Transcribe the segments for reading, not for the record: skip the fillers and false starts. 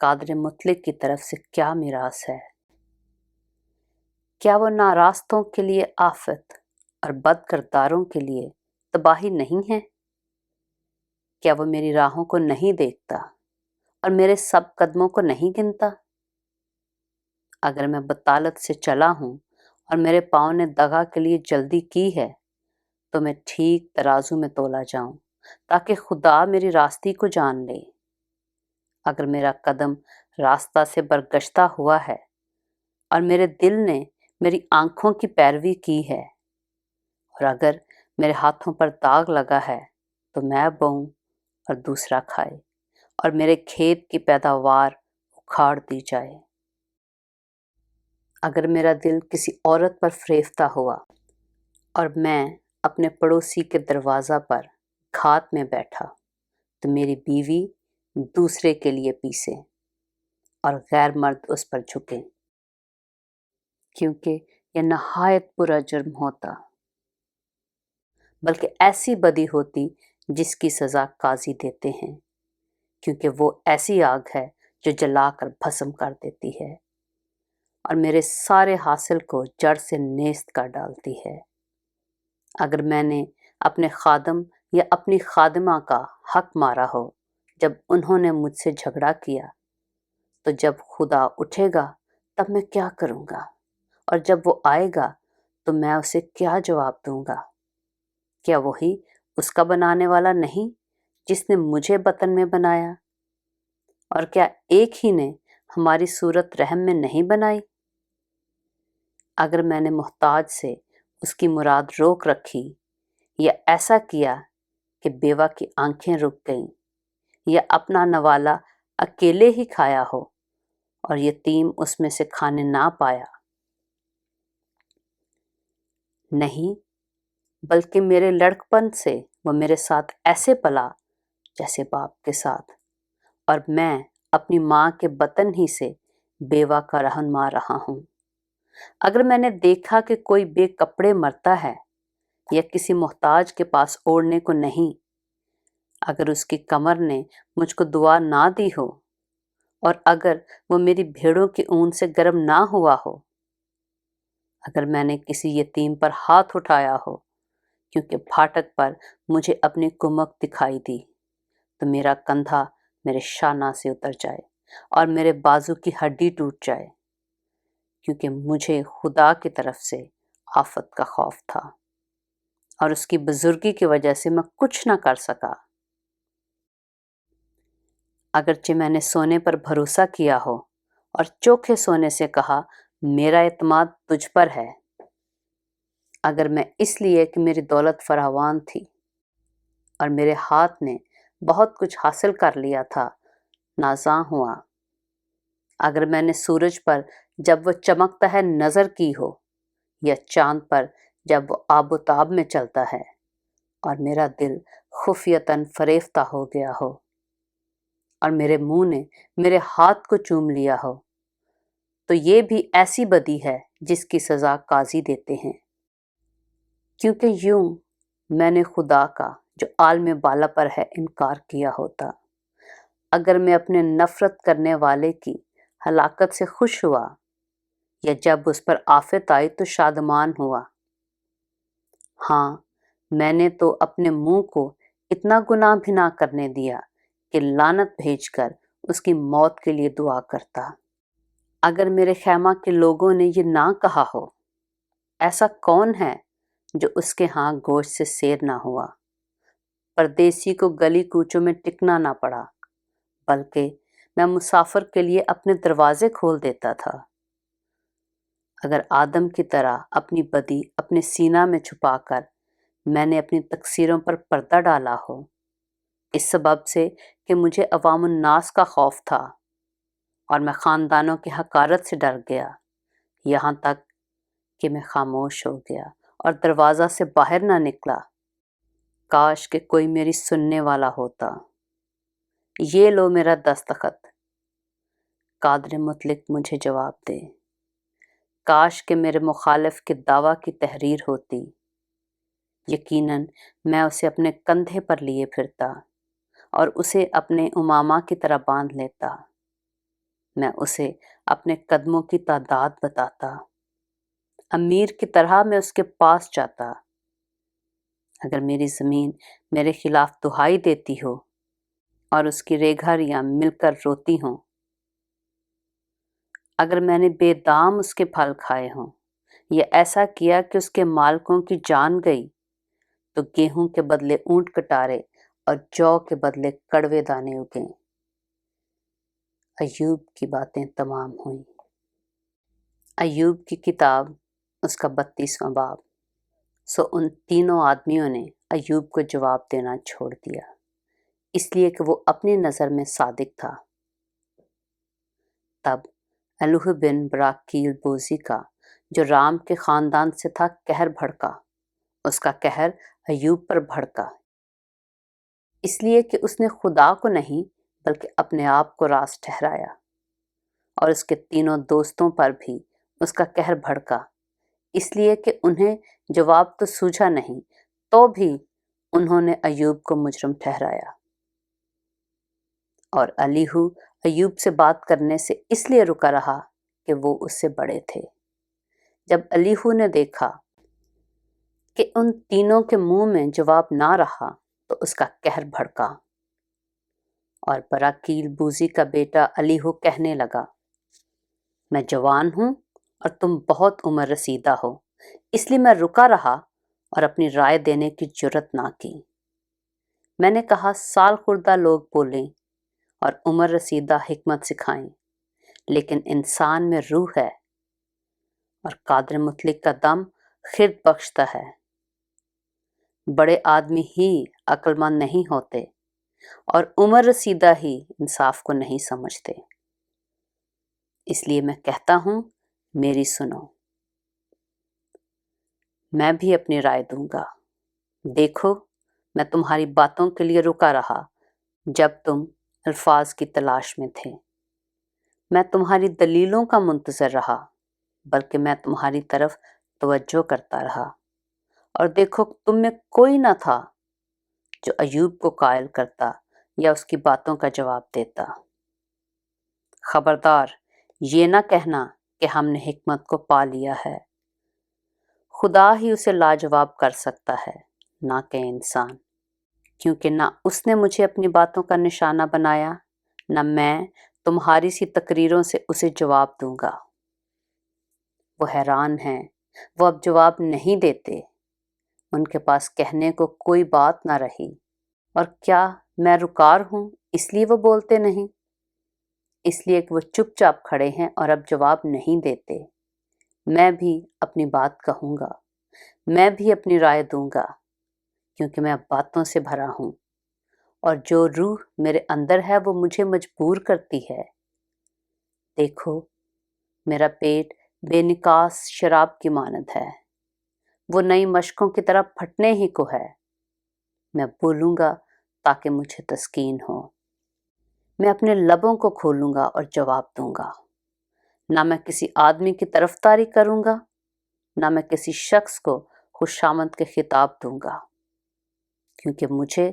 قادر مطلق کی طرف سے کیا میراث ہے؟ کیا وہ ناراستوں کے لیے آفت اور بد کرداروں کے لیے تباہی نہیں ہے؟ کیا وہ میری راہوں کو نہیں دیکھتا اور میرے سب قدموں کو نہیں گنتا؟ اگر میں بطالت سے چلا ہوں اور میرے پاؤں نے دغا کے لیے جلدی کی ہے تو میں ٹھیک ترازو میں تولا جاؤں تاکہ خدا میری راستی کو جان لے۔ اگر میرا قدم راستہ سے برگشتہ ہوا ہے اور میرے دل نے میری آنکھوں کی پیروی کی ہے، اور اگر میرے ہاتھوں پر داغ لگا ہے تو میں بوؤں اور دوسرا کھائے اور میرے کھیت کی پیداوار اکھاڑ دی جائے۔ اگر میرا دل کسی عورت پر فریفتہ ہوا اور میں اپنے پڑوسی کے دروازہ پر گھات میں بیٹھا تو میری بیوی دوسرے کے لیے پیسے اور غیر مرد اس پر جھکیں، کیونکہ یہ نہایت برا جرم ہوتا، بلکہ ایسی بدی ہوتی جس کی سزا قاضی دیتے ہیں، کیونکہ وہ ایسی آگ ہے جو جلا کر بھسم کر دیتی ہے اور میرے سارے حاصل کو جڑ سے نیست کر ڈالتی ہے۔ اگر میں نے اپنے خادم یا اپنی خادمہ کا حق مارا ہو جب انہوں نے مجھ سے جھگڑا کیا، تو جب خدا اٹھے گا تب میں کیا کروں گا؟ اور جب وہ آئے گا تو میں اسے کیا جواب دوں گا؟ کیا وہی اس کا بنانے والا نہیں جس نے مجھے بطن میں بنایا؟ اور کیا ایک ہی نے ہماری صورت رحم میں نہیں بنائی؟ اگر میں نے محتاج سے اس کی مراد روک رکھی یا ایسا کیا کہ بیوہ کی آنکھیں رک گئیں یا اپنا نوالا اکیلے ہی کھایا ہو اور یتیم اس میں سے کھانے نہ پایا، نہیں بلکہ میرے لڑکپن سے وہ میرے ساتھ ایسے پلا جیسے باپ کے ساتھ، اور میں اپنی ماں کے بطن ہی سے بیوہ کا رہنما رہا ہوں۔ اگر میں نے دیکھا کہ کوئی بے کپڑے مرتا ہے یا کسی محتاج کے پاس اوڑھنے کو نہیں، اگر اس کی کمر نے مجھ کو دعا نہ دی ہو اور اگر وہ میری بھیڑوں کی اون سے گرم نہ ہوا ہو، اگر میں نے کسی یتیم پر ہاتھ اٹھایا ہو کیونکہ پھاٹک پر مجھے اپنی کمک دکھائی دی، تو میرا کندھا میرے شانہ سے اتر جائے اور میرے بازو کی ہڈی ٹوٹ جائے، کیونکہ مجھے خدا کی طرف سے آفت کا خوف تھا اور اس کی بزرگی کی وجہ سے میں کچھ نہ کر سکا۔ اگرچہ میں نے سونے پر بھروسہ کیا ہو اور چوکھے سونے سے کہا میرا اعتماد تجھ پر ہے، اگر میں اس لیے کہ میری دولت فراوان تھی اور میرے ہاتھ نے بہت کچھ حاصل کر لیا تھا نازاں ہوا، اگر میں نے سورج پر جب وہ چمکتا ہے نظر کی ہو یا چاند پر جب وہ آب و تاب میں چلتا ہے اور میرا دل خفیتاً فریفتہ ہو گیا ہو اور میرے منہ نے میرے ہاتھ کو چوم لیا ہو، تو یہ بھی ایسی بدی ہے جس کی سزا قاضی دیتے ہیں، کیونکہ یوں میں نے خدا کا جو عالم بالا پر ہے انکار کیا ہوتا۔ اگر میں اپنے نفرت کرنے والے کی ہلاکت سے خوش ہوا یا جب اس پر آفت آئی تو شادمان ہوا، ہاں میں نے تو اپنے منہ کو اتنا گناہ بھی نہ کرنے دیا کہ لعنت بھیج کر اس کی موت کے لیے دعا کرتا۔ اگر میرے خیمہ کے لوگوں نے یہ نہ کہا ہو ایسا کون ہے جو اس کے ہاں گوشت سے سیر نہ ہوا، پردیسی کو گلی کوچوں میں ٹکنا نہ پڑا، بلکہ میں مسافر کے لیے اپنے دروازے کھول دیتا تھا۔ اگر آدم کی طرح اپنی بدی اپنے سینہ میں چھپا کر میں نے اپنی تقصیروں پر پردہ ڈالا ہو، اس سبب سے کہ مجھے عوام الناس کا خوف تھا اور میں خاندانوں کی حقارت سے ڈر گیا، یہاں تک کہ میں خاموش ہو گیا اور دروازہ سے باہر نہ نکلا، کاش کہ کوئی میری سننے والا ہوتا۔ یہ لو میرا دستخط، قادر مطلق مجھے جواب دے۔ کاش کہ میرے مخالف کے دعویٰ کی تحریر ہوتی، یقیناً میں اسے اپنے کندھے پر لیے پھرتا اور اسے اپنے امامہ کی طرح باندھ لیتا۔ میں اسے اپنے قدموں کی تعداد بتاتا، امیر کی طرح میں اس کے پاس جاتا۔ اگر میری زمین میرے خلاف دہائی دیتی ہو اور اس کی ریگھاریاں مل کر روتی ہوں، اگر میں نے بے دام اس کے پھل کھائے ہوں یا ایسا کیا کہ اس کے مالکوں کی جان گئی، تو گیہوں کے بدلے اونٹ کٹارے اور جو کے بدلے کڑوے دانے اگیں۔ ایوب کی باتیں تمام ہوئیں۔ ایوب کی کتاب اس کا 32واں باب۔ ان تینوں آدمیوں نے ایوب کو جواب دینا چھوڑ دیا، اس لیے کہ وہ اپنی نظر میں صادق تھا۔ تب ایلوہ بن براکیل بوزی کا، جو رام کے خاندان سے تھا، قہر بھڑکا۔ اس کا قہر ایوب پر بھڑکا، اس لیے کہ اس نے خدا کو نہیں بلکہ اپنے آپ کو راست ٹھہرایا، اور اس کے تینوں دوستوں پر بھی اس کا قہر بھڑکا، اس لیے کہ انہیں جواب تو سوجھا نہیں، تو بھی انہوں نے ایوب کو مجرم ٹھہرایا۔ اور ایلیہو ایوب سے بات کرنے سے اس لیے رکا رہا کہ وہ اس سے بڑے تھے۔ جب ایلیہو نے دیکھا کہ ان تینوں کے منہ میں جواب نہ رہا تو اس کا قہر بھڑکا، اور براکیل بوزی کا بیٹا ایلیہو کہنے لگا، میں جوان ہوں اور تم بہت عمر رسیدہ ہو، اس لیے میں رکا رہا اور اپنی رائے دینے کی جرت نہ کی۔ میں نے کہا سال خردہ لوگ بولیں اور عمر رسیدہ حکمت سکھائیں، لیکن انسان میں روح ہے اور قادر مطلق کا دم خرد بخشتا ہے۔ بڑے آدمی ہی عقل مند نہیں ہوتے اور عمر رسیدہ ہی انصاف کو نہیں سمجھتے۔ اس لیے میں کہتا ہوں، میری سنو، میں بھی اپنی رائے دوں گا۔ دیکھو، میں تمہاری باتوں کے لیے رکا رہا جب تم الفاظ کی تلاش میں تھے۔ میں تمہاری دلیلوں کا منتظر رہا، بلکہ میں تمہاری طرف توجہ کرتا رہا، اور دیکھو تم میں کوئی نہ تھا جو ایوب کو قائل کرتا یا اس کی باتوں کا جواب دیتا۔ خبردار، یہ نہ کہنا کہ ہم نے حکمت کو پا لیا ہے۔ خدا ہی اسے لاجواب کر سکتا ہے، نہ کہ انسان، کیونکہ نہ اس نے مجھے اپنی باتوں کا نشانہ بنایا، نہ میں تمہاری سی تقریروں سے اسے جواب دوں گا۔ وہ حیران ہیں، وہ اب جواب نہیں دیتے، ان کے پاس کہنے کو کوئی بات نہ رہی۔ اور کیا میں رکار ہوں اس لیے وہ بولتے نہیں؟ اس لیے کہ وہ چپ چاپ کھڑے ہیں اور اب جواب نہیں دیتے۔ میں بھی اپنی بات کہوں گا، میں بھی اپنی رائے دوں گا، کیونکہ میں اب باتوں سے بھرا ہوں، اور جو روح میرے اندر ہے وہ مجھے مجبور کرتی ہے۔ دیکھو، میرا پیٹ بے نکاس شراب کی مانند ہے، وہ نئی مشکوں کی طرح پھٹنے ہی کو ہے۔ میں بولوں گا تاکہ مجھے تسکین ہو، میں اپنے لبوں کو کھولوں گا اور جواب دوں گا۔ نہ میں کسی آدمی کی طرفداری کروں گا، نہ میں کسی شخص کو خوشامد کے خطاب دوں گا، کیونکہ مجھے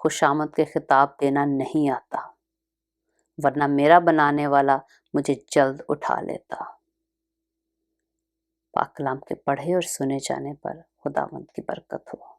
خوشامد کے خطاب دینا نہیں آتا، ورنہ میرا بنانے والا مجھے جلد اٹھا لیتا۔ پاک کلام کے پڑھے اور سنے جانے پر خداوند کی برکت ہو۔